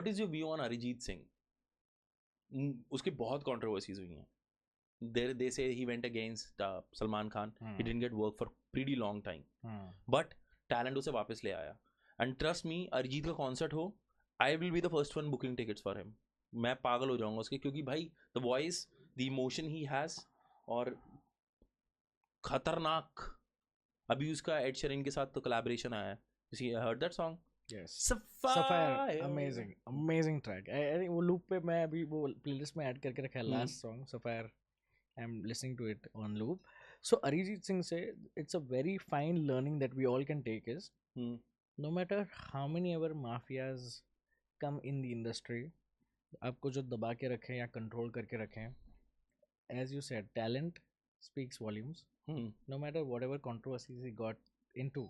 What is your view on Arijit Singh? उसकी बहुत controversies हुई हैं. They say he went against Salman Khan. He didn't get work for pretty long time. But talent उसे वापस ले आया. And trust me, अरिजीत का कॉन्सर्ट हो, I will be the first one booking tickets for him. मैं पागल हो जाऊंगा उसके, क्योंकि भाई the voice, the emotion he has, और खतरनाक. अभी उसका एड शेरिन के साथ तो कोलैबोरेशन आया है. You heard that song? Yes. Sapphire. Amazing track. I think वो loop पे मैं अभी वो playlist में add करके रखा है last song Sapphire. I'm listening to it on loop. So Arijit Singh say it's a very fine learning that we all can take is no matter how many ever mafias come in the industry, आपको जो दबा के रखें या control करके रखें, as you said, talent speaks volumes. No matter whatever controversies he got into,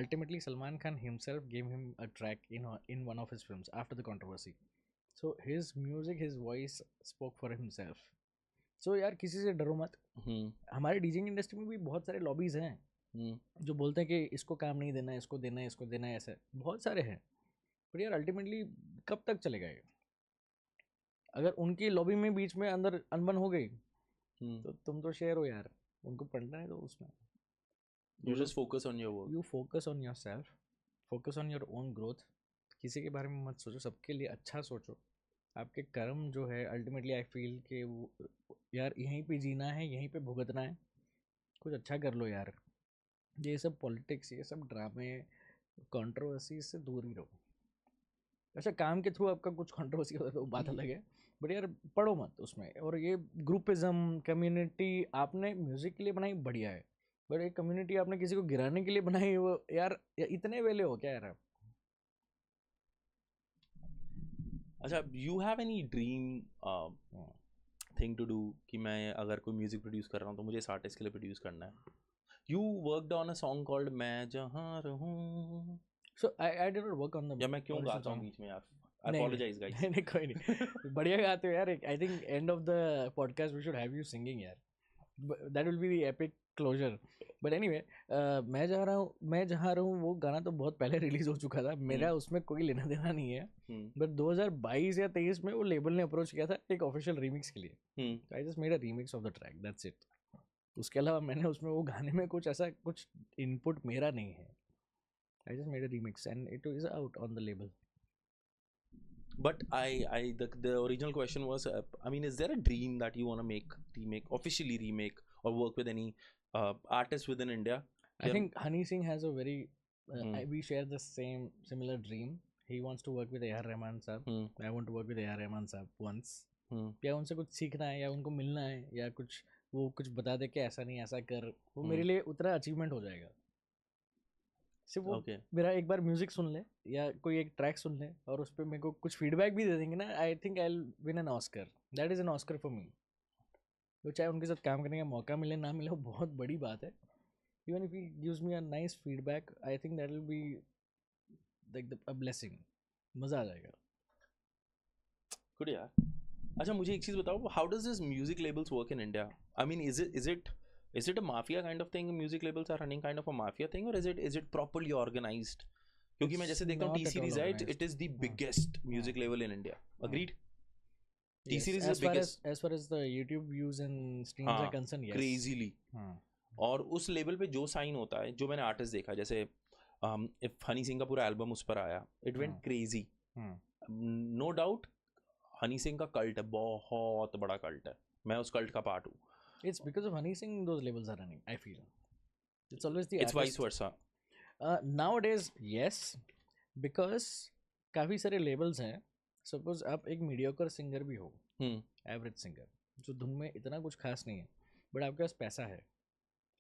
ultimately Salman Khan himself gave him a track in one of his films after the controversy. So his music, his voice spoke for himself. So यार किसी से डरो मत. हमारे डीजिंग industry में भी बहुत सारे लॉबीज हैं जो बोलते हैं कि इसको काम नहीं देना है, इसको देना है, इसको देना है, ऐसे बहुत सारे हैं. पर यार अल्टीमेटली कब तक चलेगा ये? अगर उनकी लॉबी में बीच में अंदर अनबन हो गई तो तुम तो शेयर हो यार, उनको पढ़ना है तो उसमें You just focus on your work. You focus on yourself, focus on your own growth. किसी के बारे में मत सोचो, सबके लिए अच्छा सोचो. आपके कर्म जो है अल्टीमेटली आई फील कि वो यार यहीं पे जीना है, यहीं पे भुगतना है. कुछ अच्छा कर लो यार. ये सब पॉलिटिक्स, ये सब ड्रामे, कंट्रोवर्सी से दूर ही रहो. अच्छा काम के थ्रू आपका कुछ कंट्रोवर्सी होता है तो बात अलग है, बट यार पढ़ो मत उसमें. और ये ग्रुपिज्म कम्युनिटी आपने म्यूजिक के लिए बनाई बढ़िया है, बट एक कम्युनिटी आपने किसी को गिराने के लिए बनाई, वो यार इतने वेले हो क्या यार आप? अच्छा, you have any dream thing to do कि मैं अगर कोई म्यूजिक प्रोड्यूस कर रहा हूँ तो मुझे इस आर्टिस्ट के लिए प्रोड्यूस करना है? You worked on a song called मैं जहाँ रहूँ. So I did not work on the. या मैं क्यों गाता हूँ बीच में यार? I apologize guys. नहीं कोई नहीं. बढ़िया गाते हो यार. I think end of the podcast we should have you singing यार. That will be the epic closure. But anyway, मैं जहाँ रहूँ वो गाना तो बहुत पहले रिलीज हो चुका था. मेरा उसमें कोई लेना देना नहीं है. बट 2022 या 23 में वो लेबल ने अप्रोच किया था एक ऑफिशियल रीमिक्स के लिए. I just made a remix of the track. That's it. उसके अलावा मैंने उसमें वो गाने में कुछ ऐसा कुछ इनपुट मेरा नहीं है. I just made a remix and it is out on the label. But the original question was, I mean, is there a dream that you want to officially remake, or work with any artist within India? I think Honey Singh has a very, we share the similar dream. He wants to work with A.R. Rahman साहब. I want to work with A.R. Rahman साहब once. या उनसे कुछ सीखना है, या उनको मिलना है, या वो कुछ बता दे कि ऐसा नहीं ऐसा कर, वो मेरे लिए उतना अचीवमेंट हो जाएगा. सिर्फ वो मेरा एक बार म्यूजिक सुन ले या कोई एक ट्रैक सुन ले और उस पर मेरे को कुछ फीडबैक भी दे देंगे ना, I think I will win an Oscar. That is an Oscar for me. तो चाहे उनके साथ काम करने का मौका मिले ना मिले, वो बहुत बड़ी बात है. Even if he gives me a nice feedback, I think that will be like a blessing. मज़ा आ जाएगा. गुड यार. अच्छा मुझे एक चीज़ बताओ, how does this music labels work in India? I mean is it a mafia kind of thing? Music labels are running kind of a mafia thing, or is it properly organized? क्योंकि मैं जैसे देखता हूँ T-Series है, it is the biggest music label in India. Agreed? T-Series is the biggest. As far as the YouTube views and streams are concerned, yes. Crazily. और उस level पे जो साइन होता है, जो मैंने आर्टिस्ट देखा, जैसे हनी सिंह का पूरा एल्बम उस पर आया, it went crazy. No doubt Honey Singh का कल्ट है, बहुत बड़ा कल्ट है. मैं उस कल्ट का पार्ट हूँ. It's because of Honey Singh those labels are running, I feel. It's always the It's vice versa. Nowadays, yes, because काफ़ी सारे labels हैं. Suppose आप एक mediocre singer भी हो, average singer, जो धुन में इतना कुछ खास नहीं है, but आपके पास पैसा है.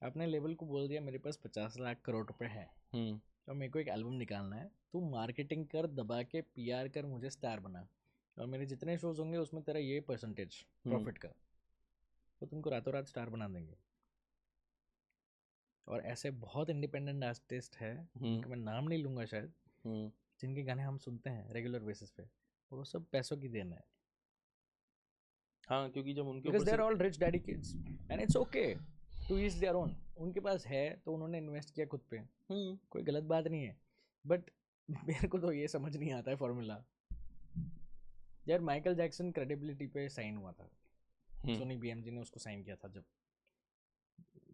आपने लेबल को बोल दिया मेरे पास 50 लाख करोड़ रुपए हैं, तो मेरे को एक एल्बम निकालना है, तू मार्केटिंग कर, दबा के PR कर, मुझे स्टार बना, और मेरे जितने शोज होंगे उसमें तेरा ये परसेंटेज प्रॉफिट का, तो तुमको रातों रात स्टार बना देंगे. और ऐसे बहुत इंडिपेंडेंट आर्टिस्ट है, मैं नाम नहीं लूँगा शायद, जिनके गाने हम सुनते हैं रेगुलर बेसिस पे, वो सब पैसों की देन है. हाँ, क्योंकि जब उनके because they're all rich daddy kids and it's okay to each their own. उनके पास है तो उन्होंने इन्वेस्ट किया खुद पे, कोई गलत बात नहीं है. बट मेरे को तो ये समझ नहीं आता है फॉर्मूला. यार माइकल जैक्सन क्रेडिबिलिटी पे साइन हुआ था, हम्म, सोनी बीएमजी ने उसको साइन किया था। जब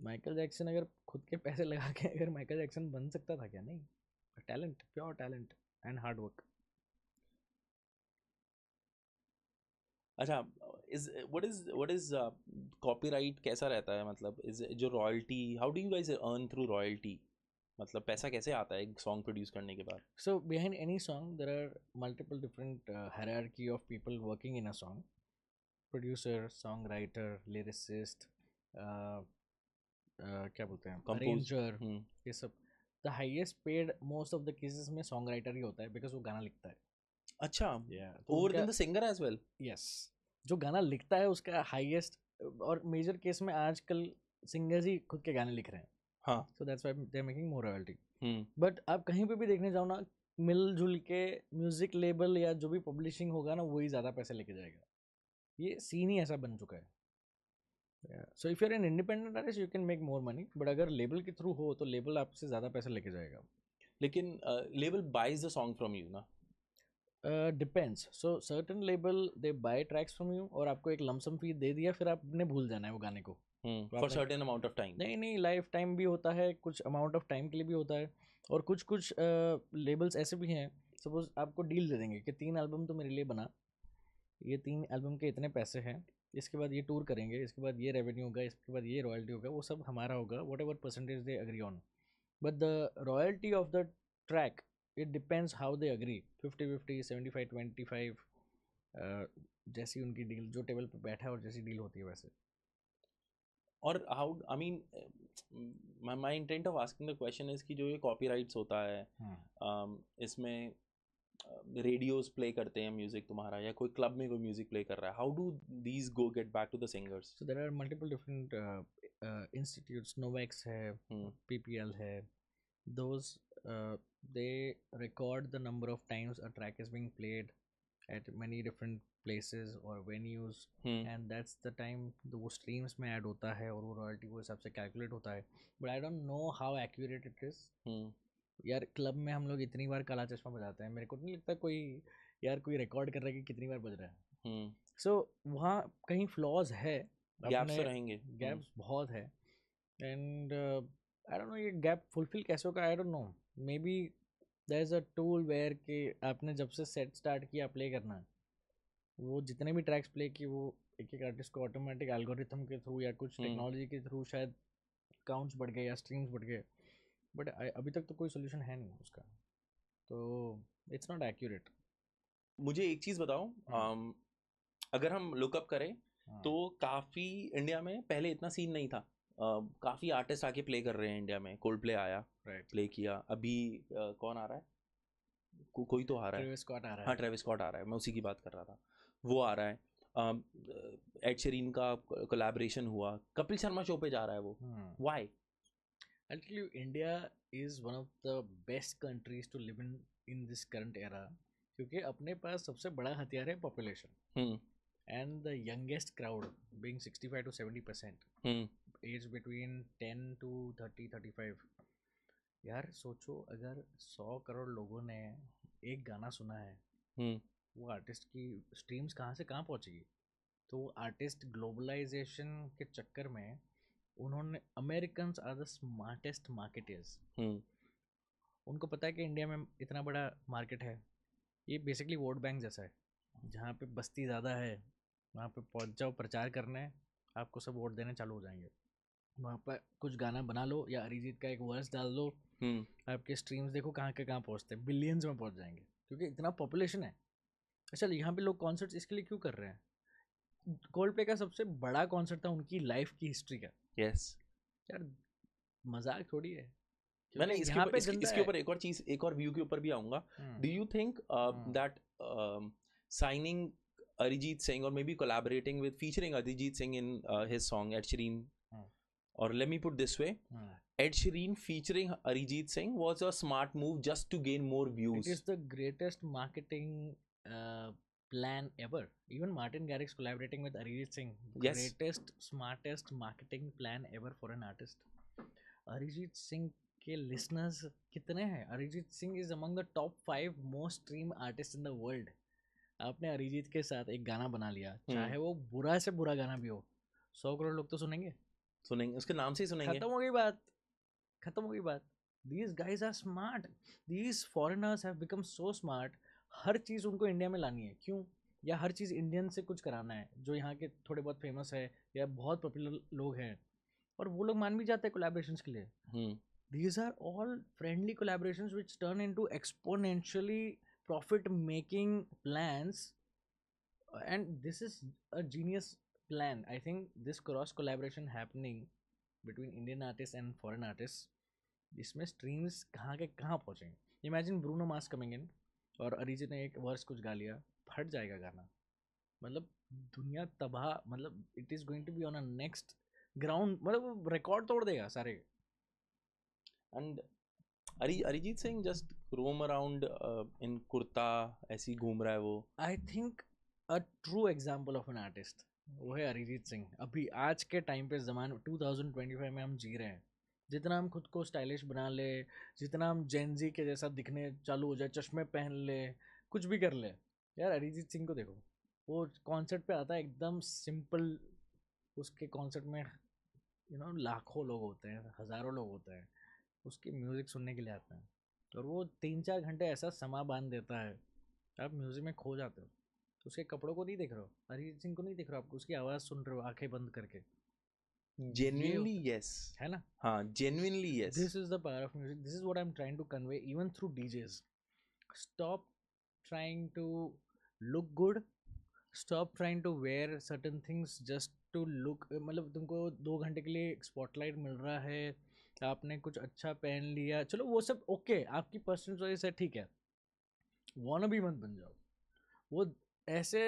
माइकल जैक्सन अगर खुद के पैसे लगा के अगर माइकल जैक्सन बन सकता था क्या? नहीं, talent, pure talent and hard work. अच्छा, इज व्हाट इज कॉपीराइट कैसा रहता है, मतलब इज जो royalty, how do you guys earn through royalty, मतलब पैसा कैसे आता है एक सॉन्ग प्रोड्यूस करने के बाद? So behind any song there are multiple different hierarchy of people working in a song: producer, songwriter, lyricist, uh, क्या बोलते हैं, कंपोज। अरेंजर, ये सब। The highest paid most of the cases में सॉन्ग राइटर ही होता है, बिकॉज वो गाना लिखता है। अच्छा, तो ओवर उनका, then the singer as well. Yes, जो गाना लिखता है उसका हाईएस्ट, और मेजर केस में आजकल सिंगर्स ही खुद के गाने लिख रहे हैं। हाँ। So that's why they are making more royalty. Hmm. But आप कहीं पे भी देखने जाओ ना, मिलजुल के म्यूजिक लेबल या जो भी पब्लिशिंग होगा ना, वही ज़्यादा पैसे लेके जाएगा। ये सीन ही ऐसा बन चुका है। So if you are an independent artist you can make more money, but अगर लेबल के थ्रू हो तो लेबल आपसे ज़्यादा पैसे लेके जाएगा। लेकिन label buys the song from you ना? Depends. So certain label they buy tracks from you और आपको एक लमसम फी दे दिया, फिर आपने भूल जाना है वो गाने को। तो फॉर आपने, सर्टेन अमाउंट ऑफ टाइम। नहीं नहीं, लाइफ टाइम भी होता है, कुछ अमाउंट ऑफ टाइम के लिए भी होता है। और कुछ कुछ लेबल्स ऐसे भी हैं, सपोज आपको डील दे देंगे कि 3 एल्बम तो मेरे लिए बना, ये 3 एल्बम के इतने पैसे हैं, इसके बाद ये टूर करेंगे, इसके बाद ये रेवेन्यू होगा, इसके बाद ये रॉयल्टी होगा, वो सब हमारा होगा, what ever percentage they agree on. But the royalty of the track, it depends how they agree, 50-50, 75-25, जैसी उनकी डील, जो टेबल पे बैठा है और जैसी डील होती है वैसे। और how, I mean my intent of asking the question is कि जो ये कॉपीराइट्स होता है, इसमें रेडियोज प्ले करते हैं म्यूजिक तुम्हारा, या कोई क्लब में कोई म्यूजिक प्ले कर रहा है, how do these go get back to the singers? So there are multiple different institutes, Novex है, पीपीएल है, those they record the number of times a track is being played at many different places or venues, and that's the time वो streams में add होता है और वो royalty वो हिसाब से calculate होता है। but I don't know how accurate it is। यार क्लब में हम लोग इतनी बार काला चश्मा बजाते हैं, मेरे को नहीं लगता कोई यार कोई रिकॉर्ड कर रहा है कि कितनी बार बज रहा है। सो वहाँ कहीं फ्लॉज है, गैप्स तो रहेंगे, गैप्स बहुत है। एंड आई डोंट नो ये गैप फुलफिल कैसे होगा, I don't know. Maybe there is a tool where कि आपने जब से सेट स्टार्ट किया प्ले करना, वो जितने भी ट्रैक्स प्ले किए वो एक एक आर्टिस्ट को ऑटोमेटिक एल्गोरिथम के थ्रू या कुछ टेक्नोलॉजी के थ्रू शायद काउंट्स बढ़ गए या स्ट्रीम्स बढ़ गए। बट अभी तक तो कोई सोल्यूशन है नहीं उसका, तो इट्स नॉट एक्यूरेट। मुझे एक चीज़ बताओ, अगर हम लुकअप करें तो काफ़ी इंडिया में पहले इतना सीन नहीं था, काफ़ी आर्टिस्ट आके प्ले कर रहे हैं इंडिया में। कोल्ड प्ले आया, प्ले किया, अभी कौन आ रहा है, कोई तो आ रहा है, ट्रेविस स्कॉट आ रहा है। हाँ ट्रेविस स्कॉट आ रहा है, मैं उसी की बात कर रहा था, वो आ रहा है। एड शेरीन का कोलैबोरेशन हुआ, कपिल शर्मा शो पे जा रहा है वो, why? I'll tell you, India is one of the best countries to live in this current era, क्योंकि अपने पास सबसे बड़ा हथियार है population, and the youngest crowd being 65 to 70%, age between 10 to 30-35। यार सोचो, अगर 100 करोड़ लोगों ने एक गाना सुना है, वो आर्टिस्ट की स्ट्रीम्स कहाँ से कहाँ पहुँचेगी? तो आर्टिस्ट ग्लोबलाइजेशन के चक्कर में उन्होंने, Americans are the smartest marketers, उनको पता है कि इंडिया में इतना बड़ा मार्केट है, ये बेसिकली वोट बैंक जैसा है, जहाँ पे बस्ती ज़्यादा है वहाँ पे पहुँच जाओ प्रचार करने, आपको सब वोट देने चालू हो जाएंगे। वहाँ पर कुछ गाना बना लो या अरिजीत का एक वर्स डाल दो, आपके स्ट्रीम्स देखो कहाँ के कहाँ पहुँचते हैं, बिलियंस में पहुँच जाएंगे, क्योंकि इतना पॉपुलेशन है। अच्छा, यहाँ पे लोग कॉन्सर्ट्स इसके लिए क्यों कर रहे हैं? कोल्ड प्ले का सबसे बड़ा कॉन्सर्ट था उनकी लाइफ की हिस्ट्री का। यस, यार मजाक थोड़ी है। मैंने इसके ऊपर एक और चीज, एक और व्यू के ऊपर भी आऊंगा। Do you think that signing Arijit Singh or maybe collaborating with, featuring Arijit Singh in his song Ed Sheeran, or let me put this way, Ed Sheeran featuring Arijit Singh was a smart move just to gain more views. It is the greatest marketing plan ever. Even Martin Garrix collaborating with Arijit Singh, Yes. greatest smartest marketing plan ever for an artist. Arijit Singh के listeners कितने हैं? Arijit Singh is among the top 5 most streamed artists in the world. आपने अरिजीत के साथ एक गाना बना लिया, चाहे वो बुरा से बुरा गाना भी हो, 100 करोड़ लोग तो सुनेंगे, उसके नाम से ही सुनेंगे। खत्म हो गई बात, खत्म हो गई बात। These guys are smart. These foreigners have become so smart. हर चीज़ उनको इंडिया में लानी है, क्यों? या हर चीज़ इंडियन से कुछ कराना है जो यहाँ के थोड़े बहुत फेमस है या बहुत पॉपुलर लोग हैं, और वो लोग मान भी जाते हैं कोलैबोरेशंस के लिए। These are all friendly collaborations which turn into exponentially profit making plans, and this is a genius plan. I think this cross collaboration happening between Indian artists and foreign artists, इसमें streams कहाँ के कहाँ पहुँचेंगे। Imagine Bruno Mars coming in और अरिजीत ने एक verse कुछ गा लिया, फट जाएगा गाना, मतलब दुनिया तबाह, मतलब it is going to be on a next ground, मतलब रिकॉर्ड तोड़ देगा सारे। And Arijit Singh just roam around in kurta ऐसी घूम रहा है वो। I think a true example of an artist वो है अरिजीत सिंह। अभी आज के टाइम पे ज़माने 2025 में हम जी रहे हैं, जितना हम खुद को स्टाइलिश बना ले, जितना हम जेनजी के जैसा दिखने चालू हो जाए, चश्मे पहन ले, कुछ भी कर ले, यार अरिजीत सिंह को देखो, वो कॉन्सर्ट पे आता है एकदम सिंपल, उसके कॉन्सर्ट में लाखों लोग होते हैं, हज़ारों लोग होते हैं, उसकी म्यूज़िक सुनने के लिए आते हैं, और वो 3-4 घंटे ऐसा समा बांध देता है, आप म्यूज़िक में खो जाते हो। उसके कपड़ों को नहीं देख रहे हो, अरिजीत सिंह को नहीं देख रहे हो, आपको उसकी आवाज़ सुन रहे हो आंखें बंद करके। Genuinely yes, है ना? हाँ genuinely yes. This is the power of music. This is what I'm trying to convey even through DJs. Stop trying to look good. Stop trying to wear certain things just to look, मतलब तुमको 2 घंटे के लिए spotlight मिल रहा है, आपने कुछ अच्छा पहन लिया, चलो वो सब ओके, आपकी पर्सनल चॉइस है, ठीक है, वानबी मत बन जाओ, वो ऐसे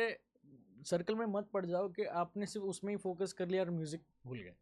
सर्कल में मत पड़ जाओ कि आपने सिर्फ उसमें ही फोकस कर लिया और म्यूजिक भूल गए।